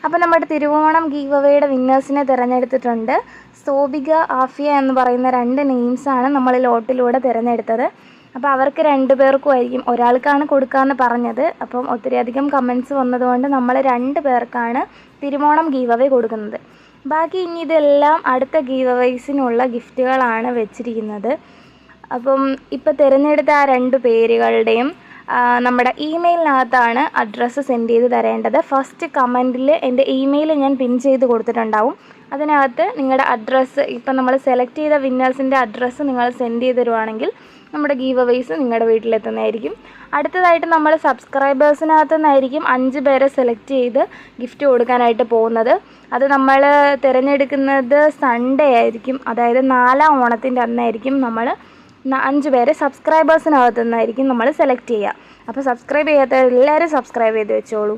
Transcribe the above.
അപ്പോൾ നമ്മുടെ തിരുവോണം ഗീവ് അവയുടെ വിന്നേഴ്സിനെ തിരഞ്ഞെടുത്തിട്ടുണ്ട്. സോബിക, ആഫിയ എന്ന് പറയുന്ന 2 നെയിംസാണ് നമ്മൾ ലോട്ടിലൂടെ തിരഞ്ഞെടുത്തത്. അപ്പോൾ അവർക്ക് 2 പേർക്കും ആയിരിക്കും, ഒരാൾക്കാണ് കൊടുക്കാമെന്ന് പറഞ്ഞത്. അപ്പം ഒത്തിരിയധികം കമൻസ് വന്നതുകൊണ്ട് നമ്മൾ 2 പേർക്കാണ് തിരുവോണം ഗീവ് അവേ കൊടുക്കുന്നത്. ബാക്കി ഇനി ഇതെല്ലാം അടുത്ത ഗീവ് അവൈസിനുള്ള ഗിഫ്റ്റുകളാണ് വെച്ചിരിക്കുന്നത്. അപ്പം ഇപ്പോൾ തിരഞ്ഞെടുത്ത ആ 2 പേരുകളുടെയും നമ്മുടെ ഇമെയിലിനകത്താണ് അഡ്രസ്സ് സെൻഡ് ചെയ്ത് തരേണ്ടത്. ഫസ്റ്റ് കമൻറ്റിൽ എൻ്റെ ഇമെയിൽ ഞാൻ പിൻ ചെയ്ത് കൊടുത്തിട്ടുണ്ടാവും. അതിനകത്ത് നിങ്ങളുടെ അഡ്രസ്സ്, ഇപ്പം നമ്മൾ സെലക്ട് ചെയ്ത വിന്നേഴ്സിൻ്റെ അഡ്രസ്സ് നിങ്ങൾ സെൻഡ് ചെയ്ത് തരുവാണെങ്കിൽ നമ്മുടെ ഗീവ് അവൈസ് നിങ്ങളുടെ വീട്ടിലെത്തുന്നതായിരിക്കും. അടുത്തതായിട്ട് നമ്മൾ സബ്സ്ക്രൈബേഴ്സിനകത്തു നിന്നായിരിക്കും 5 പേരെ സെലക്ട് ചെയ്ത് ഗിഫ്റ്റ് കൊടുക്കാനായിട്ട് പോകുന്നത്. അത് നമ്മൾ തിരഞ്ഞെടുക്കുന്നത് സൺഡേ ആയിരിക്കും, അതായത് 4ാം ഓണത്തിൻ്റെ അന്നായിരിക്കും നമ്മൾ 5 പേരെ സബ്സ്ക്രൈബേഴ്സിനകത്തു നിന്നായിരിക്കും നമ്മൾ സെലക്ട് ചെയ്യുക. അപ്പോൾ സബ്സ്ക്രൈബ് ചെയ്യാത്ത എല്ലാവരും സബ്സ്ക്രൈബ് ചെയ്ത് വെച്ചോളൂ.